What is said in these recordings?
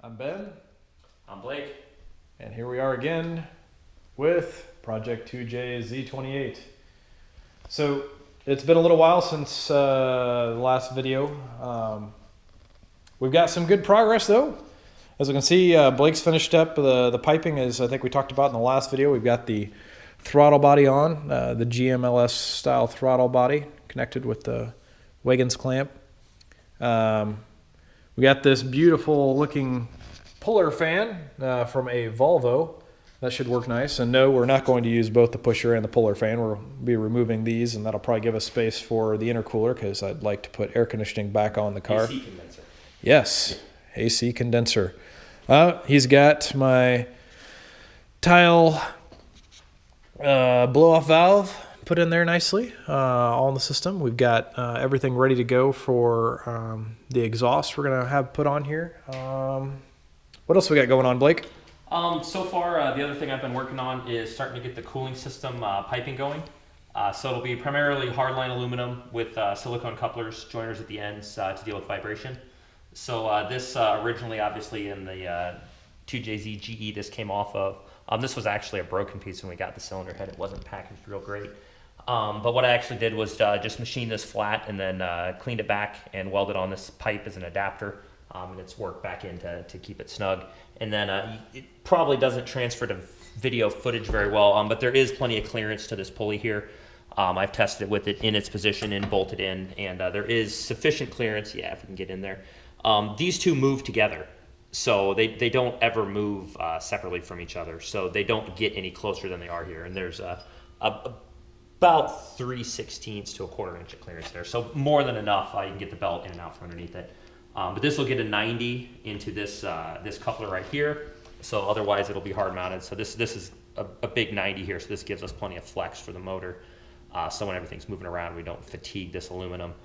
I'm Ben, I'm Blake. and here we are again with Project 2J Z28. So it's been a little while since the last video. We've got some good progress though. As you can see, Blake's finished up the piping, as I think we talked about in the last video. We've got the throttle body on, the GMLS style throttle body connected with the Wiggins clamp. We got this beautiful looking puller fan from a Volvo. That should work nice. And no, we're not going to use both the pusher and the puller fan. We'll be removing these, and that'll probably give us space for the intercooler because I'd like to put air conditioning back on the car. AC condenser. Yes, AC condenser. He's got my tile blow-off valve put in there nicely, all in the system. We've got everything ready to go for the exhaust we're going to have put on here. What else we got going on, Blake? So far, the other thing I've been working on is starting to get the cooling system piping going. So it'll be primarily hardline aluminum with silicone couplers, joiners at the ends to deal with vibration. So this originally, obviously, in the 2JZ GE, this came off of. This was actually a broken piece when we got the cylinder head. It wasn't packaged real great. But what I actually did was just machine this flat and then cleaned it back and welded on this pipe as an adapter. And it's worked back in to keep it snug. And then it probably doesn't transfer to video footage very well, but there is plenty of clearance to this pulley here. I've tested it with it in its position and bolted in, and there is sufficient clearance. Yeah, if we can get in there. These two move together, so they don't ever move separately from each other, so they don't get any closer than they are here. And there's about 3/16 to a 1/4 inch of clearance there, so more than enough. You can get the belt in and out from underneath it. But this will get a 90 into this this coupler right here, so otherwise it'll be hard mounted. So this is a big 90 here, so this gives us plenty of flex for the motor. So when everything's moving around, we don't fatigue this aluminum.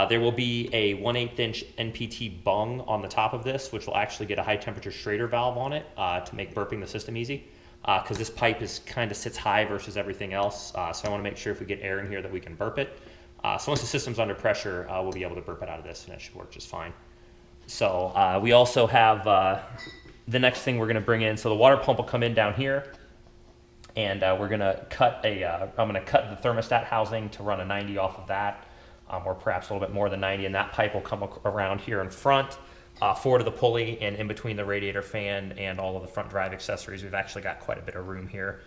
There will be a 1/8 inch NPT bung on the top of this, which will actually get a high temperature Schrader valve on it to make burping the system easy. Because this pipe kind of sits high versus everything else, so I want to make sure if we get air in here that we can burp it. So once the system's under pressure, we'll be able to burp it out of this, and it should work just fine. So we also have the next thing we're going to bring in. So the water pump will come in down here, and we're going to cut I'm going to cut the thermostat housing to run a 90 off of that, or perhaps a little bit more than 90, and that pipe will come around here in front, forward of the pulley, and in between the radiator fan and all of the front drive accessories. We've actually got quite a bit of room here.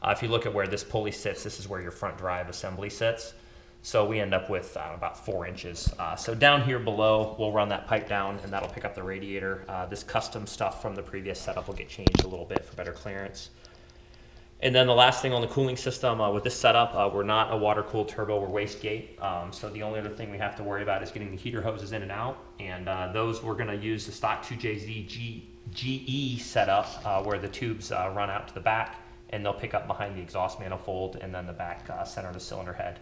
If you look at where this pulley sits, this is where your front drive assembly sits. So we end up with about 4 inches. So down here below, we'll run that pipe down, and that'll pick up the radiator. This custom stuff from the previous setup will get changed a little bit for better clearance. And then the last thing on the cooling system, with this setup, we're not a water-cooled turbo, we're wastegate. So the only other thing we have to worry about is getting the heater hoses in and out. And those we're gonna use the stock 2JZ GE setup, where the tubes run out to the back, and they'll pick up behind the exhaust manifold and then the back center of the cylinder head.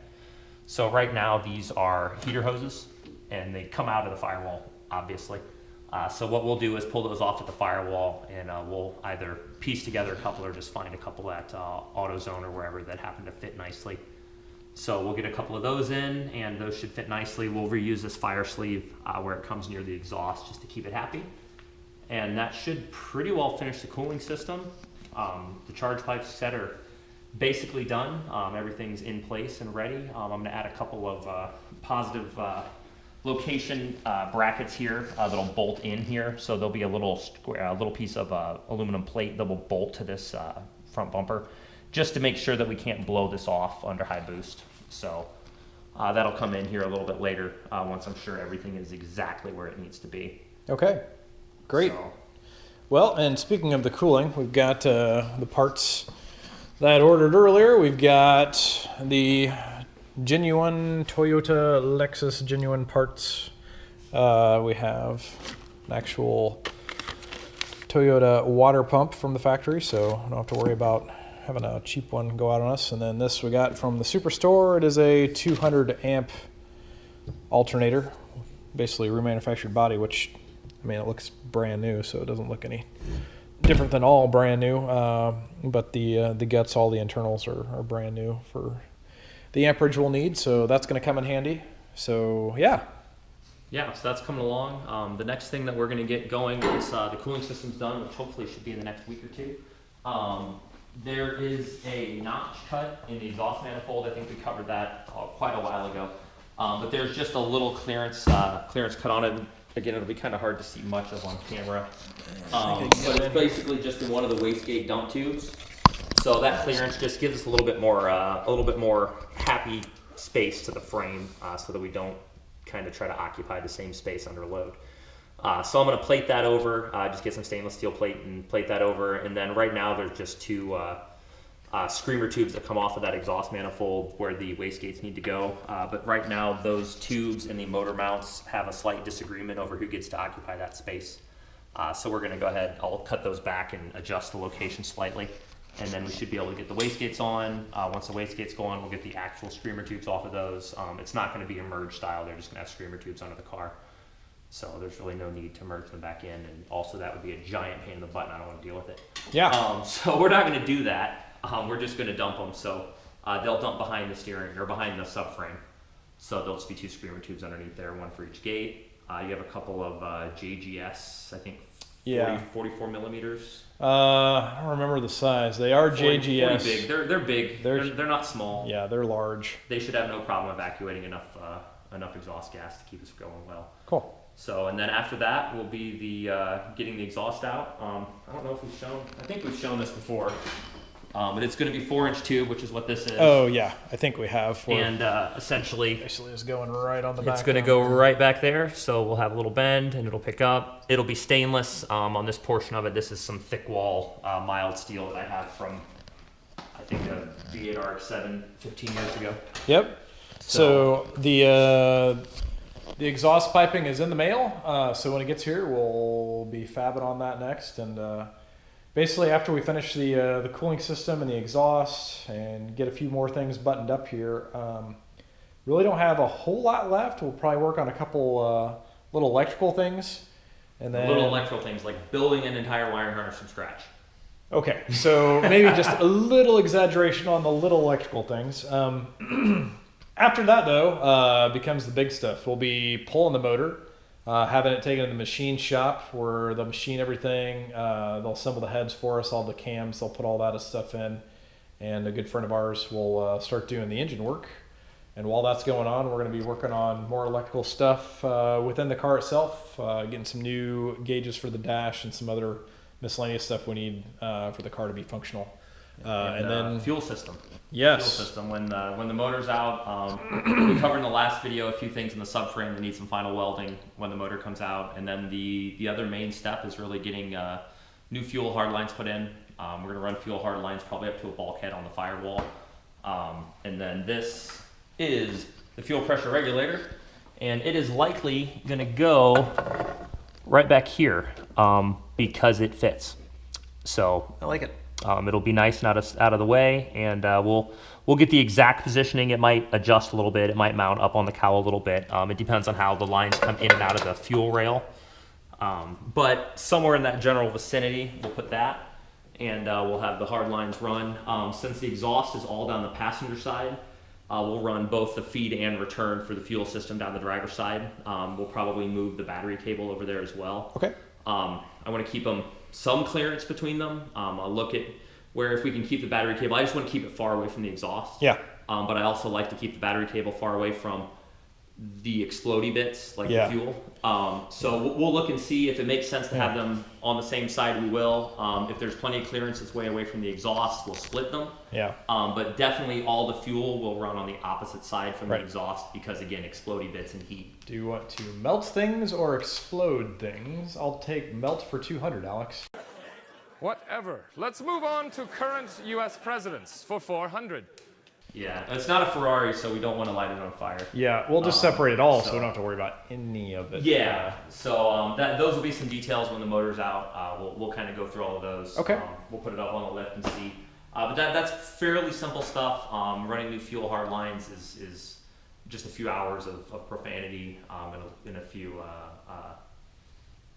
So right now these are heater hoses, and they come out of the firewall, obviously. So what we'll do is pull those off at the firewall, and we'll either piece together a couple or just find a couple at AutoZone or wherever that happen to fit nicely. So we'll get a couple of those in, and those should fit nicely. We'll reuse this fire sleeve where it comes near the exhaust just to keep it happy. And that should pretty well finish the cooling system. The charge pipes set are basically done. Everything's in place and ready. I'm going to add a couple of positive location brackets here that'll bolt in here. So there'll be a little square, a little piece of aluminum plate that will bolt to this front bumper, just to make sure that we can't blow this off under high boost. So that'll come in here a little bit later once I'm sure everything is exactly where it needs to be. Okay, great. So, Well, and speaking of the cooling, we've got the parts that I ordered earlier. We've got the genuine Toyota Lexus genuine parts. We have an actual Toyota water pump from the factory, so I don't have to worry about having a cheap one go out on us. And then this we got from the Superstore. It is a 200 amp alternator, basically remanufactured body, which, I mean, it looks brand new, so it doesn't look any different than all brand new, but the guts, all the internals are brand new for the amperage we'll need, so that's going to come in handy. So yeah, Yeah, so that's coming along. The next thing that we're going to get going is the cooling system's done, which hopefully should be in the next week or two. There is a notch cut in the exhaust manifold. I think we covered that quite a while ago. But there's just a little clearance cut on it. Again, it'll be kind of hard to see much of on camera. But it's basically just in one of the wastegate dump tubes. So that clearance just gives us a little bit more happy space to the frame, so that we don't kind of try to occupy the same space under load. So I'm going to plate that over, just get some stainless steel plate and plate that over. And then right now there's just two screamer tubes that come off of that exhaust manifold where the wastegates need to go. But right now those tubes and the motor mounts have a slight disagreement over who gets to occupy that space. So we're going to go ahead, I'll cut those back and adjust the location slightly. And then we should be able to get the wastegates on. Once the wastegates go on, we'll get the actual screamer tubes off of those. It's not going to be a merge style. They're just going to have screamer tubes under the car. So there's really no need to merge them back in. And also that would be a giant pain in the butt and I don't want to deal with it. Yeah. So we're not going to do that. We're just going to dump them. So they'll dump behind the steering or behind the subframe. So there'll just be two screamer tubes underneath there, one for each gate. You have a couple of JGS, I think 44 millimeters. I don't remember the size. They are 40 JGS. big. They're big. They're not small. Yeah, they're large. They should have no problem evacuating enough exhaust gas to keep us going well. Cool. So, and then after that will be the getting the exhaust out. I don't know if we've shown. I think we've shown this before. But it's going to be 4-inch tube, which is what this is. Oh yeah, I think we have. And essentially, it's going right on the back. It's going to go right back there. So we'll have a little bend, and it'll pick up. It'll be stainless on this portion of it. This is some thick wall mild steel that I have from, I think, a V8 RX-7 15 years ago. Yep. So the exhaust piping is in the mail. So when it gets here, we'll be fabbing on that next. And basically, after we finish the cooling system and the exhaust and get a few more things buttoned up here, really don't have a whole lot left. We'll probably work on a couple little electrical things. And then little electrical things like building an entire wiring harness from scratch. Okay, so maybe just a little exaggeration on the little electrical things. After that, though, becomes the big stuff. We'll be pulling the motor, having it taken to the machine shop where they'll machine everything. They'll assemble the heads for us, all the cams. They'll put all that stuff in. And a good friend of ours will start doing the engine work. And while that's going on, we're going to be working on more electrical stuff within the car itself, getting some new gauges for the dash and some other miscellaneous stuff we need for the car to be functional. And then fuel system. Yes. Fuel system. When the motor's out, we covered in the last video a few things in the subframe that need some final welding when the motor comes out. And then the other main step is really getting new fuel hard lines put in. We're going to run fuel hard lines probably up to a bulkhead on the firewall. And then this is the fuel pressure regulator. And it is likely going to go right back here because it fits. So I like it. It'll be nice and out of the way, and we'll get the exact positioning. It might adjust a little bit. It might mount up on the cowl a little bit. It depends on how the lines come in and out of the fuel rail. But somewhere in that general vicinity, we'll put that, and we'll have the hard lines run. Since the exhaust is all down the passenger side, we'll run both the feed and return for the fuel system down the driver's side. We'll probably move the battery cable over there as well. Okay. I want to keep them some clearance between them. I'll look at where if we can keep the battery cable. I just want to keep it far away from the exhaust. Yeah. But I also like to keep the battery cable far away from the explodey bits, like the fuel. So we'll look and see if it makes sense to have them on the same side. We will. If there's plenty of clearance that's way away from the exhaust, we'll split them. Yeah. But definitely all the fuel will run on the opposite side from the exhaust because, again, explodey bits and heat. Do you want to melt things or explode things? I'll take melt for 200, Alex. Whatever. Let's move on to current U.S. presidents for 400. Yeah, it's not a Ferrari, so we don't want to light it on fire. Yeah, we'll just separate it all so we don't have to worry about any of it. Yeah, so those will be some details when the motor's out. We'll kind of go through all of those. Okay. We'll put it up on the lift and see. But that's fairly simple stuff. Running new fuel hard lines is just a few hours of profanity and a few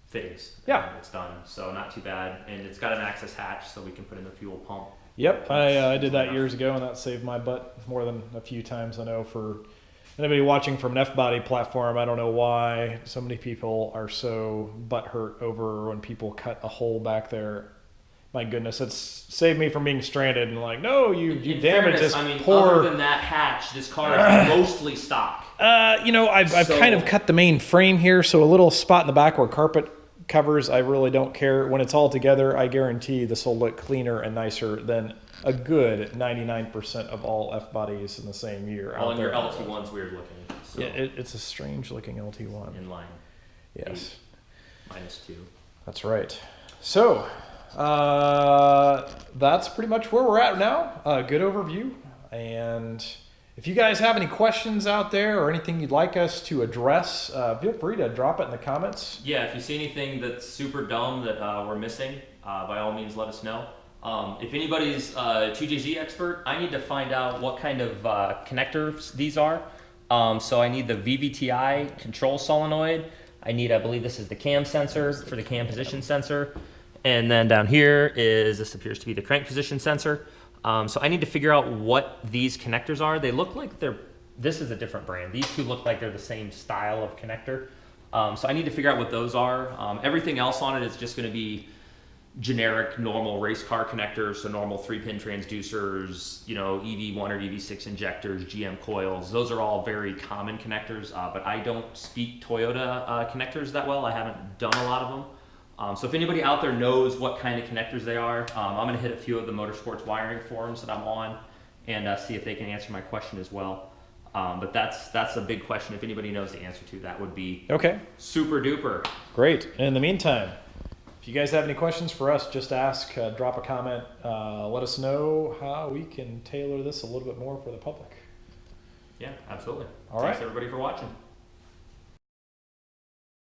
fittings. Yeah. It's done, so not too bad. And it's got an access hatch so we can put in the fuel pump. Yep, I did that years ago, and that saved my butt more than a few times I know for anybody watching from an F-body platform, I don't know why so many people are so butthurt over when people cut a hole back there. My goodness, it's saved me from being stranded and like, no, you In damaged fairness, this I mean, poor. other than that hatch, this car is mostly stock. I've kind of So- cut the main frame here, so a little spot in the back where carpet covers, I really don't care. When it's all together, I guarantee this will look cleaner and nicer than a good 99% of all F-bodies in the same year. Well, out and your there. LT1's weird looking. So Yeah, it's a strange looking LT1. in line, Yes, -2. that's right. So, that's pretty much where we're at now. Good overview. And if you guys have any questions out there or anything you'd like us to address, feel free to drop it in the comments. Yeah, if you see anything that's super dumb that we're missing, by all means let us know. If anybody's a 2JZ expert, I need to find out what kind of connectors these are. So I need the VVTi control solenoid. I need, I believe this is the cam sensor for the cam position sensor. And then down here is, this appears to be the crank position sensor. So I need to figure out what these connectors are. They look like this is a different brand. These two look like they're the same style of connector. So I need to figure out what those are. Everything else on it is just gonna be generic, normal race car connectors, so normal 3-pin transducers, EV1 or EV6 injectors, GM coils. Those are all very common connectors, but I don't speak Toyota connectors that well. I haven't done a lot of them. So if anybody out there knows what kind of connectors they are, I'm going to hit a few of the motorsports wiring forums that I'm on and see if they can answer my question as well. But that's a big question. If anybody knows the answer to that, would be Okay, super duper. great. And in the meantime, if you guys have any questions for us, just ask, drop a comment, let us know how we can tailor this a little bit more for the public. Yeah, absolutely. All Thanks right. everybody for watching.